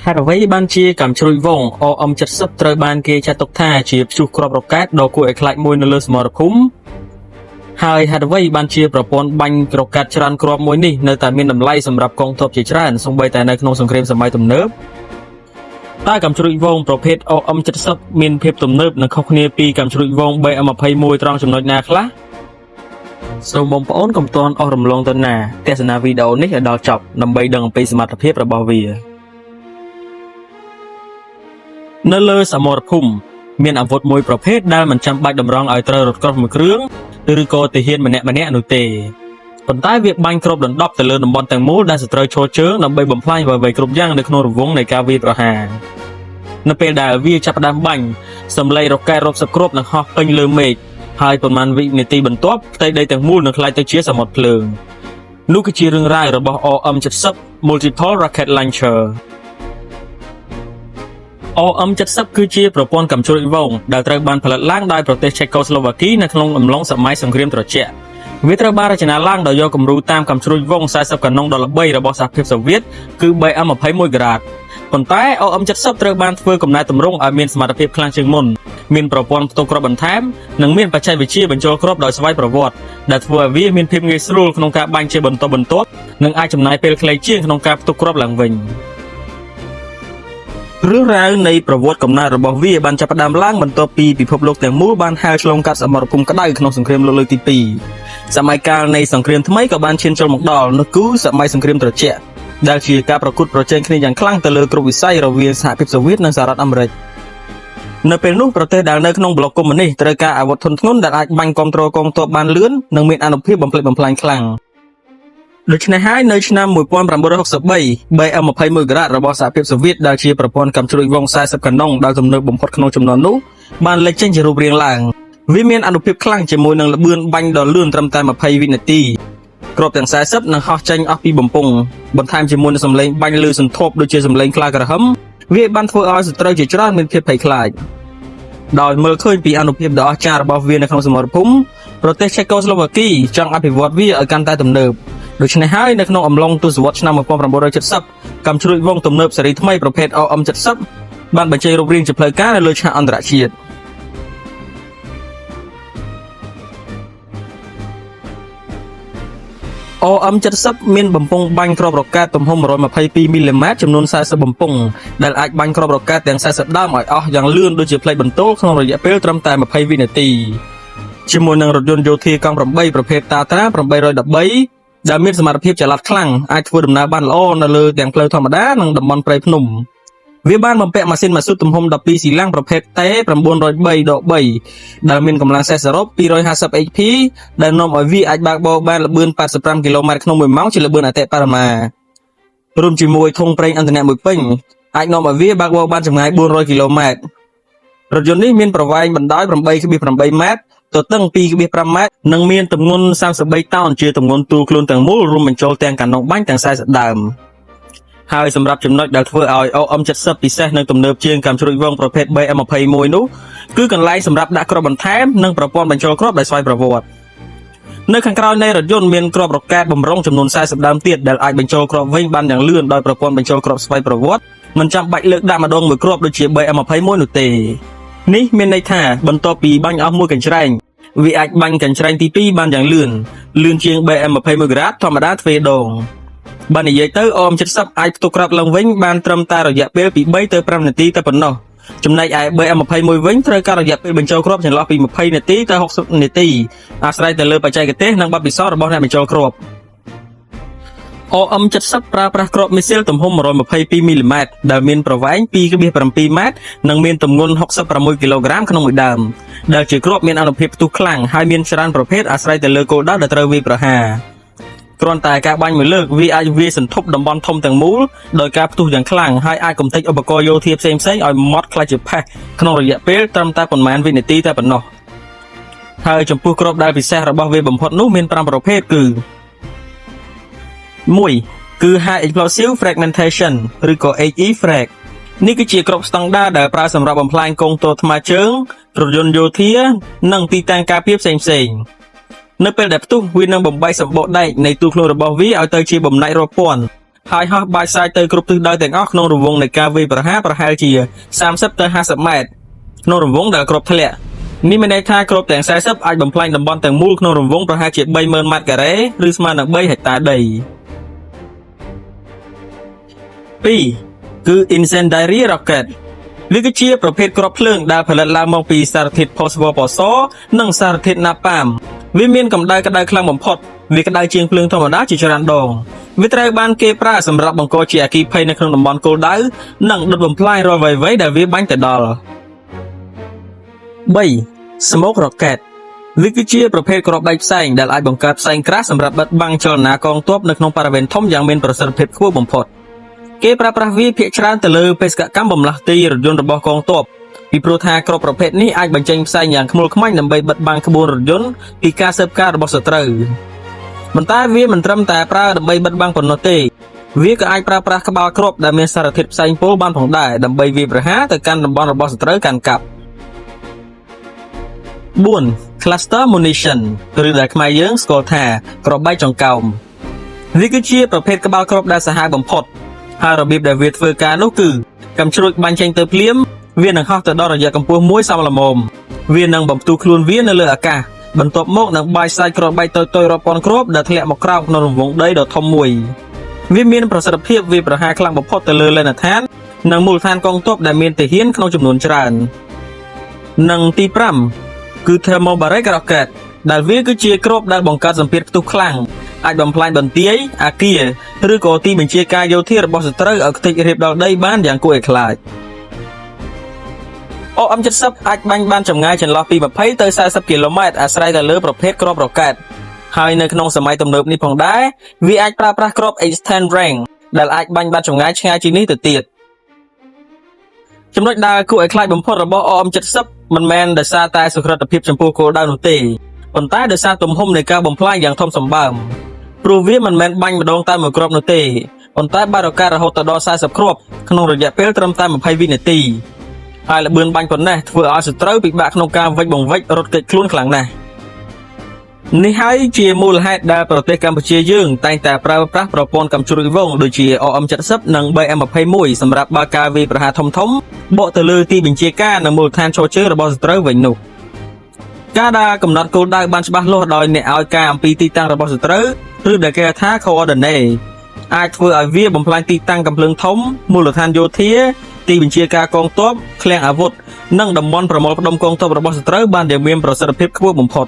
ហេតុអ្វីបានជាកាំជ្រួយវង OM70 ត្រូវបានគេចាត់ទុកថាជាព្យុះគ្រាប់រ៉ុកែតដ៏គួរឲ្យខ្លាចមួយនៅលើសមរភូមិហើយហេតុអ្វីបានជាប្រព័ន្ធបាញ់រ៉ុកែតច្រើនគ្រាប់មួយនេះនៅតែមានតម្លៃសម្រាប់កងទ័ពជាច្រើនសូម្បីតែនៅក្នុងសង្គ្រាមសម័យទំនើបតើកាំជ្រួយវងប្រភេទ OM70 មានភាពទំនើបនិងខុសគ្នាពីកាំជ្រួយវង BM21 ត្រង់ចំណុចណាខ្លះសូមបងប្អូនកុំទាន់អស់រំលងទៅណាទស្សនាវីដេអូនេះឲ្យដល់ចប់ដើម្បីដឹងអំពីសមត្ថភាពរបស់វានៅលើសមរភូមិមានអាវុធមួយប្រភេទដែលមិនចាំបាច់តម្រង់ឲ្យត្រូវរថក្រោះមួយគ្រឿងឬក៏ទាហានម្នាក់នោះទេប៉ុន្តែវាបាញ់គ្របដណ្ដប់ទៅលើតំបន់ទាំងមូលដែលសត្រូវឈរជើងដើម្បីបំផ្លាញអ្វីៗគ្រប់យ៉ាងនៅក្នុងរង្វង់នៃការវាយប្រហារនៅពេលដែលវាចាប់ផ្ដើមបាញ់សម្លេងរ៉ុកែតរាប់សិបគ្រាប់នឹងហោះពេញលើមេឃហើយប៉ុន្មានវិនាទីបន្ទាប់ផ្ទៃដីទាំងមូលនឹងក្លាយទៅជាសមុទ្រភ្លើងនោះគឺជារឿងរ៉ាវរបស់ OM70 Multiple Rocket Launcher OM70 គឺជាប្រព័ន្ធកាំជ្រួយវងដែលត្រូវបានផលិតឡើងដោយប្រទេសឆេកូស្លូវ៉ាគីនៅក្នុងអំឡុងសម័យសង្គ្រាមត្រជាក់វាត្រូវបានរចនាឡើងដោយយកគំរូតាមកាំជ្រួយវង40កាណុងដ៏ល្បីរបស់សហភាពសូវៀតគឺ BM21 ក្រាតប៉ុន្តែ OM70 ត្រូវបានធ្វើកំណែទម្រង់ឲ្យមានសមត្ថភាពខ្លាំងជាងមុនមានប្រព័ន្ធផ្ទុកគ្រាប់បន្ថែមនិងមានបច្ចេកវិទ្យាបញ្ចូលគ្រាប់ដោយស្វ័យប្រវត្តិដែលធ្វើឲ្យវាមានភាពងាយស្រួលក្នុងការបាញ់ជាបន្តបន្ទាប់និងអាចចំណាយពេលខ្លីជាងក្នុងការផ្ទុកគ្រាប់ឡើងវិញរឿងរ៉ាវនៃប្រវត្តិកំណើតរបស់វាបានចាប់ផ្ដើមឡើងបន្ទាប់ពីពិភពលោកទាំងមូលបានហែលឆ្លងកាត់សមរភូមិក្តៅក្នុងសង្គ្រាមលោកលើកទី2សម័យកាលនៃសង្គ្រាមថ្មីក៏បានឈានចូលមកដល់នោះគឺសម័យសង្គ្រាមត្រជាក់ដែលជាការប្រកួតប្រជែងគ្នាយ៉ាងខ្លាំងទៅលើគ្រប់វិស័យរវាងសហភាពសូវៀតនិងសហរដ្ឋអាមេរិកនៅពេលនោះប្រទេសដែលនៅក្នុងប្លុកកុម្មុយនីសត្រូវការអាវុធធុនធ្ងន់ដែលអាចបាញ់គ្រប់គ្រងកងទ័ពបានលឿននិងមានអានុភាពបំផ្លិចបំផ្លាញខ្លាំងដូច្នេះហើយនៅឆ្នាំ1963 BM21 ក្រាតរបស់សហភាពសូវៀតដែលជាប្រព័ន្ធកាំជ្រួយវង40កាណុងដែលទំនើបបំផុតក្នុងចំនួននោះបានលេចចេញជារូបរាងឡើងវាមានអានុភាពខ្លាំងជាមួយនឹងល្បឿនបាញ់ដ៏លឿនត្រឹមតែ20វិនាទីគ្រាប់ទាំង40នឹងហោះចេញអស់ពីបំពង់បន្ថែមជាមួយនឹងសម្លេងបាញ់លឺសន្ធប់ដូចជាសម្លេងខ្លាក្រហឹមវាបានធ្វើឲ្យសត្រូវជាច្រើនមានភាពភ័យខ្លាចដោយមើលឃើញពីអានុភាពដ៏អស្ចារ្យរបស់វានៅក្នុងសមរភូមិប្រទេសឆេកូស្លូវ៉ាគីចង់អភិវឌ្ឍវាឲ្យកាន់តែទំនើបដូច្នេះហើយនៅក្នុងអំឡុងទសវត្សរ៍ឆ្នាំ1970កាំជ្រួយវងទំនើបស៊េរីថ្មីប្រភេទ OM70 បានបញ្ចេញរូបរាងជាផ្លូវការនៅលើឆាកអន្តរជាតិOM70 មានបំពង់បាញ់គ្រាប់រ៉ុកែតទំហំ122មីលីម៉ែត្រចំនួន40បំពង់ដែលអាចបាញ់គ្រាប់រ៉ុកែតទាំង40ដើមឲ្យអស់យ៉ាងលឿនដូចជាផ្លេចបន្ទោលក្នុងរយៈពេលត្រឹមតែ20វិនាទីជាមួយនឹងរថយន្តយោធាកង់8ប្រភេទ Tatra 813ដែលមានសមត្ថភាពចល័តខ្លាំងអាចធ្វើដំណើរបានល្អនៅលើទាំងផ្លូវធម្មតានិងតំបន់ព្រៃភ្នំវាបានបំពាក់ម៉ាស៊ីនម៉ាស៊ូតទំហំ12ស៊ីឡាំងប្រភេទ T903-3 ដែលមានកម្លាំងសេះសរុប250 HP ដែលនាំឲ្យវាអាចបើកបរបានល្បឿន85គីឡូម៉ែត្រក្នុង1ម៉ោងជាល្បឿនអតិបរមារួមជាមួយធុងប្រេងឥន្ធនៈមួយពេញអាចនាំឲ្យវាបើកបរបានចម្ងាយ400គីឡូម៉ែត្ររថយន្តនេះមានប្រវែងបណ្ដោយ 8.8 ម៉ែត្រទទឹង 2.5 ម៉ែត្រនិងមានទម្ងន់33តោនជាទម្ងន់ទូខ្លួនទាំងមូលរួមបញ្ចូលទាំងកាណុងបាញ់ទាំង40ដើមហើយសម្រាប់ចំណុចដែលធ្វើឲ្យ OM70 ពិសេសនិងទំនើបជាងកាំជ្រួយវងប្រភេទ BM21 នោះគឺកន្លែងសម្រាប់ដាក់គ្រាប់បន្ថែមនិងប្រព័ន្ធបញ្ចូលគ្រាប់ដោយស្វ័យប្រវត្តិនៅខាងក្រោយនៃរថយន្តមានគ្រាប់រ៉ុកែតបំរុងចំនួន40ដើមទៀតដែលអាចបញ្ចូលគ្រាប់វិញបានយ៉ាងលឿនដោយប្រព័ន្ធបញ្ចូលគ្រាប់ស្វ័យប្រវត្តិមិនចាំបាច់លើកដាក់ម្ដងមួយគ្រាប់ដូចជា BM21 នោះទេនេះមានន័យថាបន្ទាប់ពីបាញ់អស់មួយកញ្ច្រែងវាអាចបាញ់កញ្ច្រែងទី2បានយ៉ាងលឿនជាង BM21 ក្រាតធម្មតាទ្វេដងបើនិយាយទៅ OM70 អាចផ្ទុកគ្រាប់ឡើងវិញបានត្រឹមតែរយៈពេលពី3ទៅ5នាទីតែប៉ុណ្ណោះចំណែកឯ BM21 វិញត្រូវការរយៈពេលបញ្ចូលគ្រាប់ចន្លោះពី20នាទីទៅ60នាទីអាស្រ័យទៅលើបច្ចេកទេសនិងបទពិសោធន៍របស់អ្នកបញ្ចូលគ្រាប់ OM70 ប្រើប្រាស់គ្រាប់មីស៊ីលទំហំ122មីលីម៉ែត្រដែលមានប្រវែង 2.7 ម៉ែត្រនិងមានទម្ងន់66គីឡូក្រាមក្នុងមួយដើមដែលជាគ្រាប់មានអានុភាពផ្ទុះខ្លាំងហើយមានច្រើនប្រភេទអាស្រ័យទៅលើគោលដៅដែលត្រូវវាយប្រហារគ្រាន់តែការបាញ់មួយលើកវាអាចវាយសន្ធប់តំបន់ធំទាំងមូលដោយការផ្ទុះយ៉ាងខ្លាំងហើយអាចកំទេចឧបករណ៍យោធាផ្សេងៗឲ្យម៉ត់ខ្លាចជាផេះក្នុងរយៈពេលត្រឹមតែប៉ុន្មានវិនាទីតែប៉ុណ្ណោះហើយចំពោះគ្រាប់ដែលពិសេសរបស់វាបំផុតនោះមាន5ប្រភេទគឺ1គឺ High Explosive Fragmentation ឬក៏ HE Frag នេះគឺជាគ្រាប់ស្តង់ដារដែលប្រើសម្រាប់បំផ្លាញកងទ័ពថ្មើរជើងរថយន្តយោធានិងទីតាំងការពារផ្សេងៗនៅពេលដែលផ្ទុះវានឹងបំបែកសម្បកដែកនៃទូខ្លួនរបស់វាឲ្យទៅជាបំណាច់រាប់ពាន់ ហើយហោះបាយសាយទៅគ្រប់ទិសដៅទាំងអស់ក្នុងរង្វង់នៃការវាយប្រហារជា30ទៅ50ម៉ែត្រក្នុងរង្វង់ដែលគ្រាប់ធ្លាក់នេះមានន័យថាគ្រាប់ទាំង40អាចបំផ្លាញតំបន់ទាំងមូលក្នុងរង្វង់ប្រហែលជា 30000 ម៉ែត្រការ៉េឬស្មើនឹង 3 ហិកតាដី 2. គឺ Incendiary Rocket វាគឺជាប្រភេទគ្រាប់ភ្លើងដែលផលិតឡើងមកពីសារធាតុផូស្វ័រពណ៌សនិងសារធាតុណាប៉ាមវាមានកម្ដៅក្តៅខ្លាំងបំផុតវាក្តៅជាងភ្លើងធម្មតាជាច្រើនដងវាត្រូវបានគេប្រើសម្រាប់បង្កជាអគ្គិភ័យនៅក្នុងតំបន់គោលដៅនិងដុតបំផ្លាញរាល់អ្វីៗដែលវាបាញ់ទៅដល់ 3. Smoke Rocket វាគឺជាប្រភេទគ្រាប់ដែកផ្សែងដែលអាចបង្កើតផ្សែងក្រាស់សម្រាប់បិទបាំងចលនាកងទ័ពនៅក្នុងបរិវេណធំយ៉ាងមានប្រសិទ្ធភាពខ្ពស់បំផុតគេប្រើប្រាស់វាភាគច្រើនទៅលើបេសកកម្មបំលាស់ទីរថយន្តរបស់កងទ័ពពីព្រោះថាគ្រាប់ប្រភេទនេះអាចបញ្ចេញផ្សែងយ៉ាងខ្មុលខ្មាញដើម្បីបិទបាំងក្បួនរថយន្តពីការស៊ើបការរបស់សត្រូវប៉ុន្តែវាមិនត្រឹមតែប្រើដើម្បីបិទបាំងប៉ុណ្ណោះទេវាក៏អាចប្រើប្រាស់ក្បាលគ្រាប់ដែលមានសារធាតុផ្សែងពុលបានផងដែរដើម្បីវាយប្រហារទៅកាន់តំបន់របស់សត្រូវកាន់កាប់ 4. Cluster Munition ឬដែលខ្មែរយើងស្គាល់ថាគ្រាប់បែកចង្កោមវាគឺជាប្រភេទក្បាលគ្រាប់ដែលសាហាវបំផុតហើយរបៀបដែលវាធ្វើការនោះគឺកាំជ្រួចបាញ់ចេញទៅភ្លាមវានឹងហោះទៅដល់រយៈកម្ពស់មួយសមល្មមវានឹងបំផ្ទុះខ្លួនវានៅលើអាកាសបន្ទាប់មកនឹងបាយសាច់គ្រាប់បែកតូចៗរាប់ពាន់គ្រាប់ដែលធ្លាក់មកក្រោមក្នុងរង្វង់ដីដ៏ធំមួយវាមានប្រសិទ្ធភាពវាប្រហារខ្លាំងបំផុតទៅលើលេនដ្ឋាននិងមូលដ្ឋានកងទ័ពដែលមានទាហានក្នុងចំនួនច្រើននិងទី 5 គឺ Thermobaric Rocket ដែលវាគឺជាគ្រាប់ដែលបង្កើតសម្ពាធផ្ទុះខ្លាំងអាចបំផ្លាញបន្ទាយអាគារឬក៏ទីបញ្ជាការយោធារបស់សត្រូវឲ្យខ្ទេចរៀបដល់ដីបានយ៉ាងគួរឲ្យខ្លាច OM70 អាចបាញ់បានចម្ងាយចន្លោះពី20ទៅ40គីឡូម៉ែត្រអាស្រ័យទៅលើប្រភេទគ្រាប់រ៉ុកែតហើយនៅក្នុងសម័យទំនើបនេះផងដែរវាអាចប្រើប្រាស់គ្រាប់ Extend Range ដែលអាចបាញ់បានចម្ងាយឆ្ងាយជាងនេះទៅទៀតចំណុចដែលគួរឲ្យខ្លាចបំផុតរបស់ OM70 មិនមែនដោយសារតែសុក្រិតភាពចំពោះគោលដៅនោះទេប៉ុន្តែដោយសារទំហំនៃការបំផ្លាញយ៉ាងធំសម្បើមព្រោះវាមិនមែនបាញ់ម្ដងតែមួយគ្រាប់នោះទេប៉ុន្តែបានរការរហូតដល់40គ្រាប់ក្នុងរយៈពេលត្រឹមតែ20វិនាទីហើយល្បឿនបាញ់ប៉ុណ្ណេះធ្វើឲ្យសត្រូវពិបាកក្នុងការវិចបង្វិចរត់គេចខ្លួនខ្លាំងណាស់នេះហើយជាមូលហេតុដែលប្រទេសកម្ពុជាយើងតែងតែប្រើប្រាស់ប្រព័ន្ធកាំជ្រួចវងដូចជា OM70 និង BM21 សម្រាប់បើកការវាយប្រហារធំៗបកទៅលើទីបញ្ជាការនិងមូលដ្ឋានឈរជើងរបស់សត្រូវវិញនោះការដែលកំណត់គោលដៅបានច្បាស់លាស់ដោយអ្នកឲ្យការអំពីទីតាំងរបស់សត្រូវឬដែលគេហៅថា coordinate អាចធ្វើឲ្យវាបំផ្លាញទីតាំងកំភ្លើងធំមូលដ្ឋានយោធាទីបញ្ជាការកងទ័ពឃ្លាំងអាវុធនិងតំបន់ប្រមូលផ្ដុំកងទ័ពរបស់សត្រូវបានយ៉ាងមានប្រសិទ្ធភាពខ្ពស់បំផុត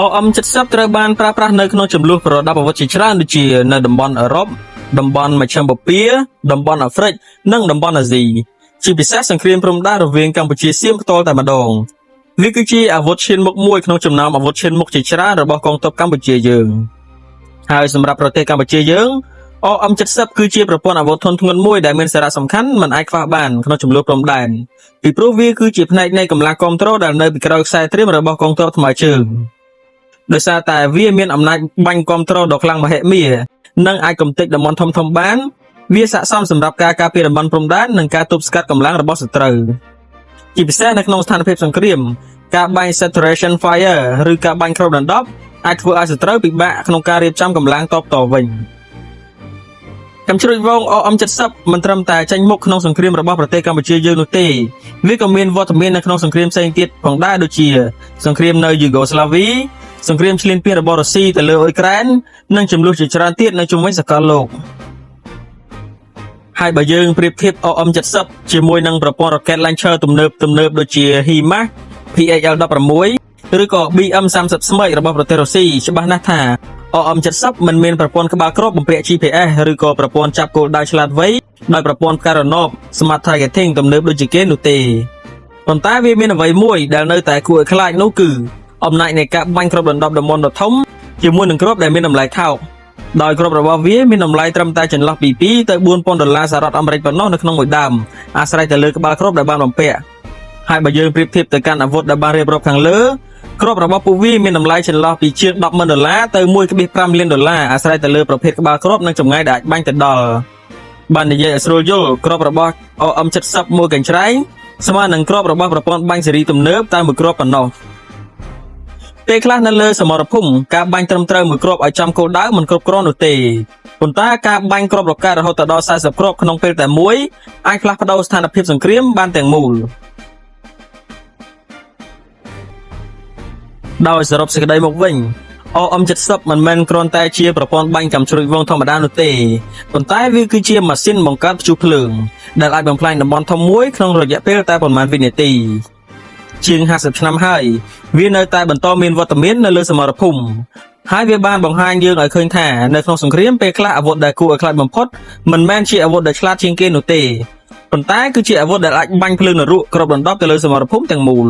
OM70 ត្រូវបានប្រើប្រាស់នៅក្នុងចំនួនប្រដាប់អាវុធជាច្រើនដូចជានៅតំបន់អឺរ៉ុបតំបន់មជ្ឈិមបូព៌ាតំបន់អាហ្វ្រិកនិងតំបន់អាស៊ីជាពិសេសសង្គ្រាមព្រំដែនរវាងកម្ពុជាសៀមផ្ទាល់តែម្ដងវាគឺជាអាវុធឈានមុខមួយក្នុងចំណោមអាវុធឈានមុខជាច្រើនរបស់កងទ័ពកម្ពុជាយើងហើយសម្រាប់ប្រទេសកម្ពុជាយើង OM70 គឺជាប្រព័ន្ធអាវុធធុនធ្ងន់មួយដែលមានសារៈសំខាន់មិនអាចខ្វះបានក្នុងចំនួនព្រំដែនពីព្រោះវាគឺជាផ្នែកនៃកម្លាំងគាំទ្រដែលនៅពីក្រោយខ្សែត្រៀមរបស់កងទ័ពថ្មើរជើងដោយសារតែវាមានអំណាចបាញ់គាំទ្រដ៏ខ្លាំងមហិមានិងអាចកំទេចតំបន់ធំៗបានវាស័ក្តិសមសម្រាប់ការការពារតំបន់ព្រំដែននិងការទប់ស្កាត់កម្លាំងរបស់សត្រូវជាពិសេសនៅក្នុងស្ថានភាពសង្គ្រាមការបាញ់ saturation fire ឬការបាញ់គ្របដណ្ដប់អាចធ្វើឲ្យសត្រូវពិបាកក្នុងការរៀបចំកម្លាំងតបតវិញកាំជ្រួចវង OM70 មិនត្រឹមតែចាញ់មុខក្នុងសង្គ្រាមរបស់ប្រទេសកម្ពុជាយើងនោះទេវាក៏មានវត្តមាននៅក្នុងសង្គ្រាមផ្សេងទៀតផងដែរដូចជាសង្គ្រាមនៅយូហ្គោស្លាវីសង្គ្រាមឈ្លានពានរបស់រុស្ស៊ីទៅលើអ៊ុយក្រែននិងចំនួនជាច្រើនទៀតនៅជុំវិញសកលលោកហើយបើយើងប្រៀបធៀប OM70 ជាមួយនឹងប្រព័ន្ធរ៉ុកែត launcher ទំនើបដូចជា HIMARS PHL-16 ឬក៏ BM-30 ស្មេករបស់ប្រទេសរុស្ស៊ីច្បាស់ណាស់ថា OM70 មិនមានប្រព័ន្ធក្បាលគ្រាប់បំពាក់ GPS ឬក៏ប្រព័ន្ធចាប់គោលដៅឆ្លាតវៃដោយប្រព័ន្ធផ្កាយរណប Smart Targeting ទំនើបដូចជាគេនោះទេប៉ុន្តែវាមានអ្វីមួយដែលនៅតែគួរឲ្យខ្លាចនោះគឺអំណាចនៃការបាញ់គ្រាប់ដណ្ដប់តំបន់ដ៏ធំជាមួយនឹងគ្រាប់ដែលមានតម្លៃថោកដោយគ្រាប់របស់វាមានតម្លៃត្រឹមតែចន្លោះពី$2ទៅ$4,000សហរដ្ឋអាមេរិកប៉ុណ្ណោះនៅក្នុងមួយដើមអាស្រ័យទៅលើក្បាលគ្រាប់ដែលបានបំពាក់ហើយបើយើងប្រៀបធៀបទៅកាន់អាវុធដែលបានរៀបរាប់ខាងលើគ្រាប់របស់ពួកវាមានតម្លៃចន្លោះពីជាង$10,000ទៅ$1.5 លានអាស្រ័យទៅលើប្រភេទក្បាលគ្រាប់និងចម្ងាយដែលអាចបាញ់ទៅដល់បាននិយាយឲ្យស្រួលយល់គ្រាប់របស់ OM70 មួយកញ្ច្រែងស្មើនឹងគ្រាប់របស់ប្រព័ន្ធបាញ់ស៊េរីទំនើបតែមួយគ្រាប់ប៉ុណ្ណោះ ពេលខ្លះនៅលើសមរភូមិការបាញ់ត្រឹមត្រូវមួយគ្រាប់ឲ្យចំគោលដៅមិនគ្រប់គ្រាន់នោះទេប៉ុន្តែការបាញ់គ្រាប់រ៉ុកែតរហូតដល់40គ្រាប់ក្នុងពេលតែមួយអាចផ្លាស់ប្ដូរស្ថានភាពសង្គ្រាមបានទាំងមូលដោយសរុបសេចក្តីមកវិញOM70 មិនមែនគ្រាន់តែជាប្រព័ន្ធបាញ់កាំជ្រួចវងធម្មតានោះទេប៉ុន្តែវាគឺជាម៉ាស៊ីនបង្កើតព្យុះភ្លើងដែលអាចបំផ្លាញតំបន់ធំមួយក្នុងរយៈពេលតែប៉ុន្មានវិនាទីជាង50ឆ្នាំហើយវានៅតែបន្តមានវត្តមាននៅលើសមរភូមិហើយវាបានបង្ហាញយើងឲ្យឃើញថានៅក្នុងសង្គ្រាមពេលខ្លះអាវុធដែលគួរឲ្យខ្លាចបំផុតមិនមែនជាអាវុធដែលឆ្លាតជាងគេនោះទេប៉ុន្តែគឺជាអាវុធដែលអាចបាញ់ភ្លើងនរកគ្របដណ្ដប់ទៅលើសមរភូមិទាំងមូល